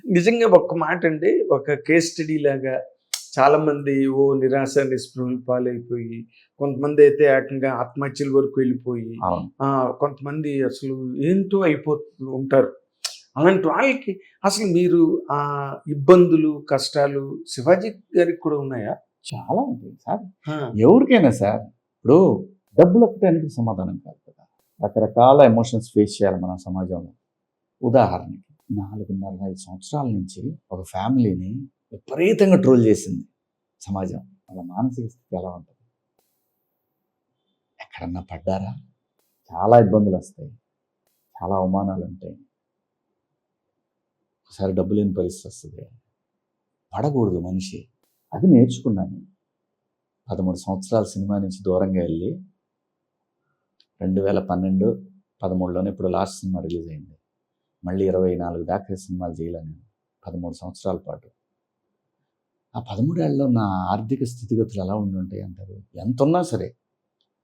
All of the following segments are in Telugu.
నిజంగా ఒక్క మాట అండి, ఒక కేస్ స్టడీ లాగా చాలామంది నిరాశ నిస్పృహల పాలైపోయి, కొంతమంది అయితే ఏకంగా ఆత్మహత్యల వరకు వెళ్ళిపోయి, అవును. కొంతమంది అసలు ఏంటో అయిపోతూ ఉంటారు. అలాంటి వాళ్ళకి అసలు మీరు ఆ ఇబ్బందులు, కష్టాలు శివాజీ గారికి కూడా ఉన్నాయా? చాలా ఉంటాయి సార్. ఆ! ఎవరికైనా సార్. ఇప్పుడు డబ్బులు ఒక్కటే అన్నిటికి సమాధానం కాదు కదా. రకరకాల ఎమోషన్స్ ఫేస్ చేయాలి మన సమాజంలో. ఉదాహరణకి 4.5 సంవత్సరాల నుంచి ఒక ఫ్యామిలీని విపరీతంగా ట్రోల్ చేసింది సమాజం. వాళ్ళ మానసిక స్థితి ఎలా ఉంటుంది? ఎక్కడన్నా పడ్డారా? చాలా ఇబ్బందులు వస్తాయి, చాలా అవమానాలు ఉంటాయి, ఒకసారి డబ్బు లేని పరిస్థితి వస్తుంది. పడకూడదు మనిషి. అది నేర్చుకున్నాను. 13 సంవత్సరాల సినిమా నుంచి దూరంగా వెళ్ళి 2012, 13లోనే ఇప్పుడు లాస్ట్ సినిమా రిలీజ్ అయింది. మళ్ళీ 24 దాకా సినిమాలు చేయలేను 13 సంవత్సరాల పాటు. ఆ 13 ఏళ్ళలో నా ఆర్థిక స్థితిగతులు ఎలా ఉండి ఉంటాయి అంటారు? ఎంత ఉన్నా సరే.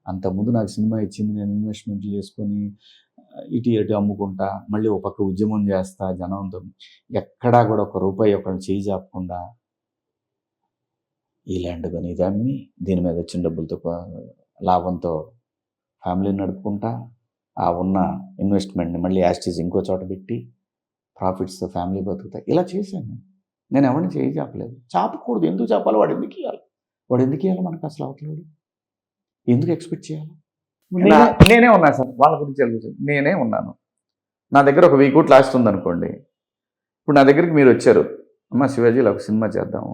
అంతకుముందు నాకు సినిమా ఇచ్చింది, నేను ఇన్వెస్ట్మెంట్లు చేసుకొని ఇటు అటు అమ్ముకుంటా, మళ్ళీ ఒక పక్క ఉద్యమం చేస్తా జనంతో, ఎక్కడా కూడా ఒక రూపాయి ఒకరిని చేయి జాపకుండా ఈ ల్యాండ్ కానీ ఇది అమ్మి దీని మీద వచ్చిన డబ్బులతో లాభంతో ఫ్యామిలీని నడుపుకుంటా, ఆ ఉన్న ఇన్వెస్ట్మెంట్ని మళ్ళీ యాస్టీజ్ ఇంకో చోట పెట్టి ప్రాఫిట్స్తో ఫ్యామిలీ బతుకుతా. ఇలా చేశాను. నేను ఎవరిని చేయి చాపలేదు. చాపకూడదు. ఎందుకు చాపాలి? వాడు ఎందుకు ఇవ్వాలి? మనకు అసలు అవతలవాడు ఎందుకు ఎక్స్పెక్ట్ చేయాలి? నేనే ఉన్నా సార్. వాళ్ళ గురించి ఆలోచించి నేనే ఉన్నాను. నా దగ్గర ఒక 1000 కోట్లు ఆస్తి ఉందనుకోండి. ఇప్పుడు నా దగ్గరికి మీరు వచ్చారు, అమ్మ శివాజీలో ఒక సినిమా చేద్దాము,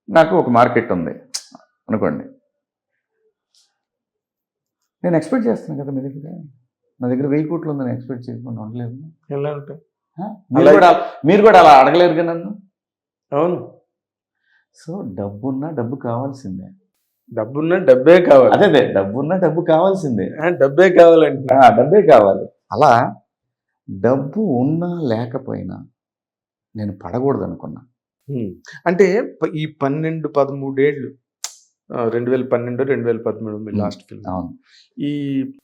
నాకు ఒక మార్కెట్ ఉంది అనుకోండి. నేను ఎక్స్పెక్ట్ చేస్తాను కదా మీ దగ్గర. నా దగ్గర 1000 కోట్లు ఉందని ఎక్స్పెక్ట్ చేయకుండా ఉండలేదు. ఎలా ఉంటాయి? మీరు కూడా అలా అడగలేరు కదా నన్ను. అవును. సో డబ్బున్నా డబ్బు కావాల్సిందే. డబ్బున్నా డబ్బే కావాలి. అదే డబ్బున్నా డబ్బు కావాల్సిందే. డబ్బే కావాలంటే డబ్బే కావాలి. అలా డబ్బు ఉన్నా లేకపోయినా నేను పడకూడదు అనుకున్నా. అంటే ఈ 12-13 ఏళ్ళు 2012, 2013 లాస్ట్ ఫిల్మ్. అవును. ఈ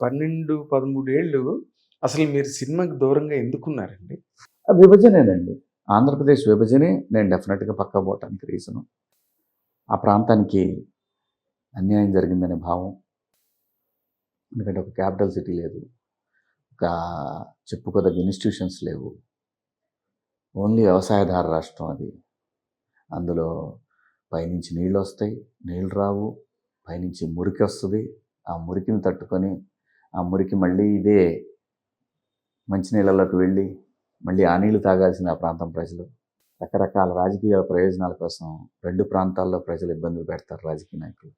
12-13 ఏళ్ళు అసలు మీరు సినిమాకి దూరంగా ఎందుకున్నారండి? విభజనేనండి. ఆంధ్రప్రదేశ్ విభజనే నేను డెఫినెట్గా పక్కా పోవటానికి రీజను. ఆ ప్రాంతానికి అన్యాయం జరిగిందనే భావం. ఎందుకంటే ఒక క్యాపిటల్ సిటీ లేదు, ఒక చెప్పుకోదగ్గ ఇన్స్టిట్యూషన్స్ లేవు, ఓన్లీ వ్యవసాయధార రాష్ట్రం అది. అందులో పైనుంచి నీళ్ళు వస్తాయి, నీళ్ళు రావు, పైనుంచి మురికి వస్తుంది, ఆ మురికిని తట్టుకొని ఆ మురికి మళ్ళీ ఇదే మంచినీళ్ళలోకి వెళ్ళి మళ్ళీ ఆ నీళ్ళు తాగాల్సిన ఆ ప్రాంతం ప్రజలు. రకరకాల రాజకీయ ప్రయోజనాల కోసం 2 ప్రాంతాల్లో ప్రజలు ఇబ్బందులు పెడతారు రాజకీయ నాయకులు.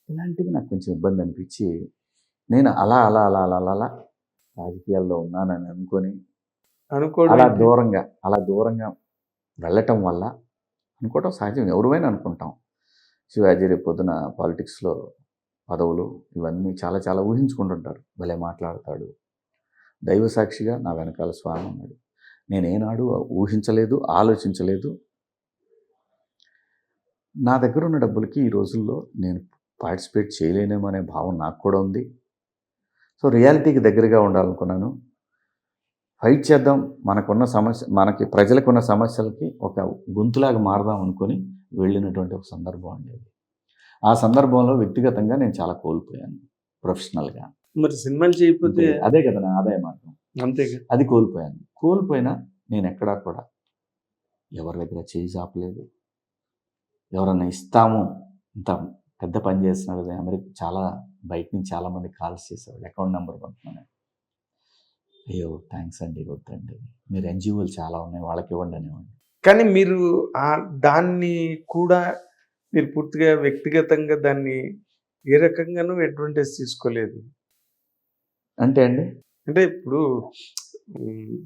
ఇలాంటివి నాకు కొంచెం ఇబ్బంది అనిపించి నేను అలా అలా అలా అలా అలా రాజకీయాల్లో ఉన్నానని అనుకొని అలా దూరంగా వెళ్ళటం వల్ల, అనుకోవటం సహజం, ఎవరైనా అనుకుంటాం. శివాజీ రేపు పొద్దున పాలిటిక్స్లో పదవులు ఇవన్నీ చాలా చాలా ఊహించుకుంటుంటారు. భలే మాట్లాడతాడు, దైవ సాక్షిగా నా వెనకాల స్వామి ఉన్నాడు. నేనేనాడు ఊహించలేదు, ఆలోచించలేదు. నా దగ్గర ఉన్న డబ్బులకి ఈ రోజుల్లో నేను పార్టిసిపేట్ చేయలేనేమో అనే భావం నాకు కూడా ఉంది. సో రియాలిటీకి దగ్గరగా ఉండాలనుకున్నాను. ఫైట్ చేద్దాం, మనకి ప్రజలకు ఉన్న సమస్యలకి ఒక గొంతులాగా మారదాం అనుకొని వెళ్ళినటువంటి ఒక సందర్భం ఉండేది. ఆ సందర్భంలో వ్యక్తిగతంగా నేను చాలా కోల్పోయాను, ప్రొఫెషనల్గా. మరి సినిమాలు చేయకపోతే అదే కదా నా ఆదాయ మార్గం. అంతే. అది కోల్పోయినా నేను ఎక్కడా కూడా ఎవరి దగ్గర చేయి చాపలేదు. ఎవరన్నా ఇస్తాము, ఇంత పెద్ద పని చేస్తున్నారు కదా, అమెరికా చాలా బయట నుంచి చాలామంది కాల్స్ చేసేవాళ్ళు, అకౌంట్ నెంబర్ పంపుతున్నాను. అయ్యో థ్యాంక్స్ అండి, వద్దండి, మీరు ఎన్జిఓలు చాలా ఉన్నాయి వాళ్ళకి ఇవ్వండి అనేవాడిని. కానీ మీరు దాన్ని కూడా మీరు పూర్తిగా వ్యక్తిగతంగా దాన్ని ఏ రకంగానూ అడ్వాంటేజ్ తీసుకోలేదు. అంటే ఇప్పుడు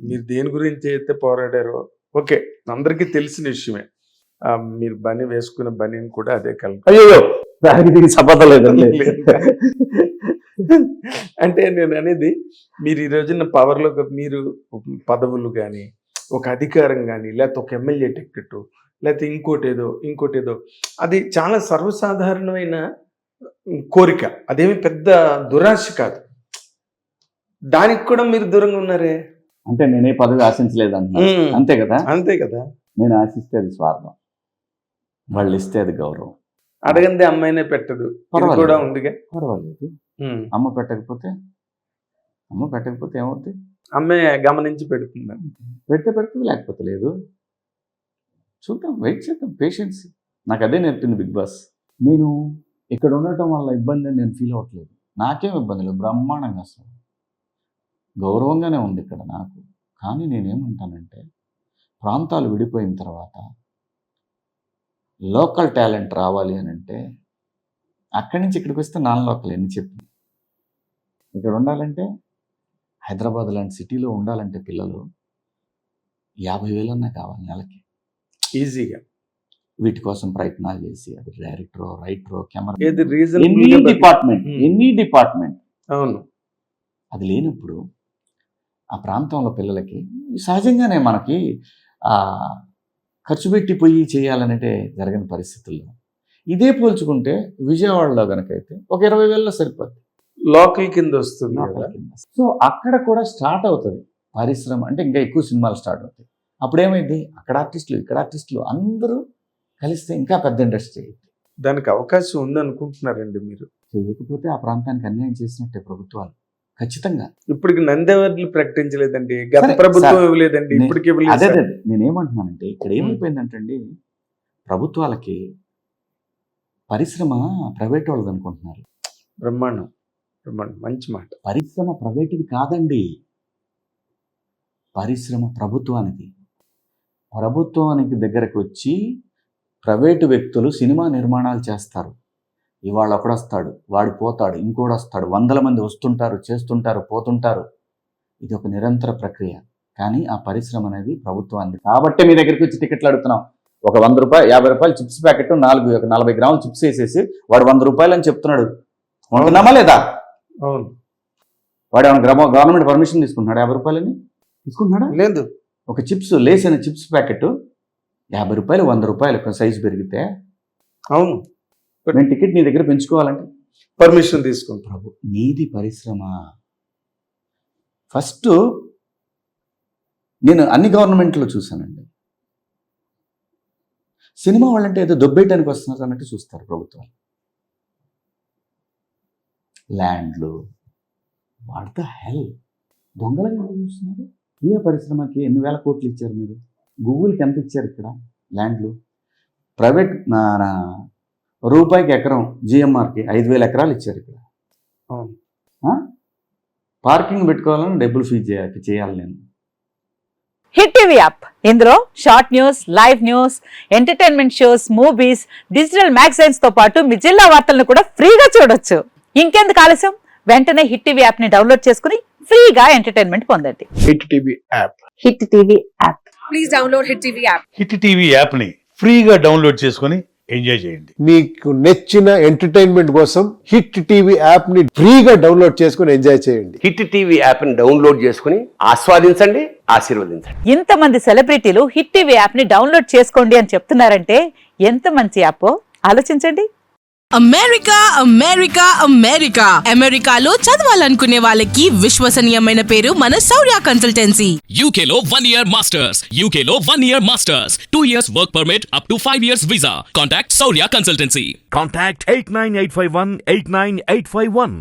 మీరు దేని గురించి అయితే పోరాడారో, ఓకే, అందరికీ తెలిసిన విషయమే. మీరు బని వేసుకున్న బనీని కూడా అదే కలర్. అయ్యో దానికి సంబంధం లేదండి. అంటే నేను అనేది, మీరు ఈ రోజున పవర్లో మీరు పదవులు కానీ, ఒక అధికారం కానీ, లేకపోతే ఒక ఎమ్మెల్యే టికెట్, లేకపోతే ఇంకోటి ఏదో అది చాలా సర్వసాధారణమైన కోరిక. అదేమి పెద్ద దురాశ కాదు. దానికి కూడా మీరు దూరంగా ఉన్నారే. అంటే నేనే పదవి ఆశించలేదు అంటున్నా, అంతే కదా. అంతే కదా. నేను ఆశిస్తే అది స్వార్థం, వాళ్ళు ఇస్తే అది గౌరవం. అడగంది అమ్మాయినే పెట్టదు, ఇది కూడా ఉందిగా. పర్వాలేదు, అమ్మ పెట్టకపోతే ఏమవుతుంది? అమ్మాయి గమనించి పెడుతుంది, పెడుతుంది, లేకపోతే లేదు. చూద్దాం, వెయిట్ చేద్దాం, పేషెన్స్. నాకు అదే నేర్పింది బిగ్ బాస్. నేను ఇక్కడ ఉండటం వల్ల ఇబ్బంది అని నేను ఫీల్ అవ్వట్లేదు, నాకేం ఇబ్బంది లేదు, బ్రహ్మాండంగా అసలు గౌరవంగానే ఉంది ఇక్కడ నాకు. కానీ నేనేమంటానంటే ప్రాంతాలు విడిపోయిన తర్వాత లోకల్ టాలెంట్ రావాలి అని అంటే అక్కడి నుంచి ఇక్కడికి వస్తే నాన్ లోకల్ ఎన్ని చెప్పి ఇక్కడ ఉండాలంటే హైదరాబాద్ లాంటి సిటీలో ఉండాలంటే పిల్లలు 50,000 కావాలి నెలకి ఈజీగా. వీటి కోసం ప్రయత్నాలు చేసి అది డైరెక్టరో రైటరో కెమెరా ఎనీ డిపార్ట్మెంట్ అవును, అది లేనప్పుడు ఆ ప్రాంతంలో పిల్లలకి సహజంగానే మనకి ఖర్చు పెట్టి పోయి చేయాలనంటే జరగని పరిస్థితుల్లో ఇదే పోల్చుకుంటే విజయవాడలో కనుకైతే ఒక 20,000 సరిపోద్ది, లోకల్ కింద వస్తుంది. సో అక్కడ కూడా స్టార్ట్ అవుతుంది పరిశ్రమ, అంటే ఇంకా ఎక్కువ సినిమాలు స్టార్ట్ అవుతాయి. అప్పుడేమైంది, అక్కడ ఆర్టిస్టులు ఇక్కడ ఆర్టిస్టులు అందరూ కలిస్తే ఇంకా పెద్ద ఇండస్ట్రీ అయింది. దానికి అవకాశం ఉందనుకుంటున్నారండి మీరు? చేయకపోతే ఆ ప్రాంతానికి అన్యాయం చేసినట్టే ప్రభుత్వాలు, ఖచ్చితంగా. ఇప్పటికి నందెవర్లు ప్రకటించలేదండి, గత ప్రభుత్వం ఇవ్వలేదండి, ఇప్పటికి అదే నేనేమంటున్నానంటే ఇక్కడ ఏమైపోయిందంటే అండి, ప్రభుత్వాలకి పరిశ్రమ ప్రైవేట్ వాళ్ళది అనుకుంటున్నారు. బ్రహ్మాండం, మంచి మాట. పరిశ్రమ ప్రైవేట్ది కాదండి, పరిశ్రమ ప్రభుత్వానికి. ప్రభుత్వానికి దగ్గరకు వచ్చి ప్రైవేటు వ్యక్తులు సినిమా నిర్మాణాలు చేస్తారు. ఇవాళ ఒకడొస్తాడు, వాడు పోతాడు, ఇంకోడు వస్తాడు, 100 మంది వస్తుంటారు, చేస్తుంటారు, పోతుంటారు. ఇది ఒక నిరంతర ప్రక్రియ. కానీ ఆ పరిశ్రమ అనేది ప్రభుత్వానికి. కాబట్టి మీ దగ్గరికి వచ్చి టికెట్లు అడుగుతున్నాం. ఒక 100 రూపాయలు 50 రూపాయలు చిప్స్ ప్యాకెట్ 40 గ్రాములు చిప్స్ వేసేసి వాడు 100 రూపాయలు అని చెప్తున్నాడు, ఉంటున్నామా లేదా? అవును. వాడు ఏమైనా గవర్నమెంట్ పర్మిషన్ తీసుకుంటున్నాడు? 50 రూపాయలని తీసుకుంటున్నాడా? లేదు. ఒక చిప్స్ లేసిన చిప్స్ ప్యాకెట్ 50 రూపాయలు 100 రూపాయలు సైజు పెరిగితే, అవును, నేను టికెట్ నీ దగ్గర పెంచుకోవాలంటే పర్మిషన్ తీసుకుంటాను. ప్రభు, నీది పరిశ్రమ. ఫస్ట్ నేను అన్ని గవర్నమెంట్లో చూశానండి, సినిమా వాళ్ళంటే ఏదో దొబ్బేయటానికి వస్తున్నారు అన్నట్టు చూస్తారు ప్రభుత్వాలు. ల్యాండ్లు వాట్ ద హెల్, దొంగలుగా చూస్తున్నారు. ఏ పరిశ్రమకి ఎన్ని వేల కోట్లు ఇచ్చారు మీరు? గూగుల్కి ఎంత ఇచ్చారు ఇక్కడ ల్యాండ్లు? ప్రైవేట్ రూపాయికి ఎకరం జిఎంఆర్కి 5,000 ఎకరాలు ఇచ్చారు ఇక్కడ. పార్కింగ్ పెట్టుకోవాలని డబ్బులు ఫీజు చేయాలి నేను. హిట్ టీవీ యాప్, ఇందులో short news, live news, entertainment shows, movies, digital magazines తో పాటు మీ జిల్లా వార్తలను కూడా ఫ్రీగా చూడొచ్చు. ఇంకెందుకు ఆలస్యం, వెంటనే హిట్ టీవీ యాప్ ని డౌన్లోడ్ చేసుకుని ఫ్రీగా ఎంటర్టైన్మెంట్ పొందండి. Hit TV app. Hit TV app. Please download hit TV app. Hit TV app ని ఫ్రీగా డౌన్లోడ్ చేసుకుని ఎంజాయ్ చేయండి. మీకు నచ్చిన ఎంటర్టైన్మెంట్ కోసం హిట్ టీవీ యాప్ ని ఫ్రీగా డౌన్లోడ్ చేసుకుని ఎంజాయ్ చేయండి. హిట్ టీవీ యాప్ ని డౌన్లోడ్ చేసుకుని ఆస్వాదించండి, ఆశీర్వదించండి. ఇంతమంది సెలబ్రిటీలు హిట్ టీవీ యాప్ ని డౌన్లోడ్ చేసుకోండి అని చెప్తున్నారంటే ఎంత మంచి యాప్ ఆలోచించండి. అమెరికా అమెరికా అమెరికా అమెరికాలో చదవాలనుకునే వాళ్ళకి విశ్వసనీయమైన పేరు మన శౌర్య కన్సల్టెన్సీ. UK లో 1 year masters, UK లో 1 year masters, 2 years work permit up to 5 years visa. Contact Saurya Consultancy. Contact 89851 89851.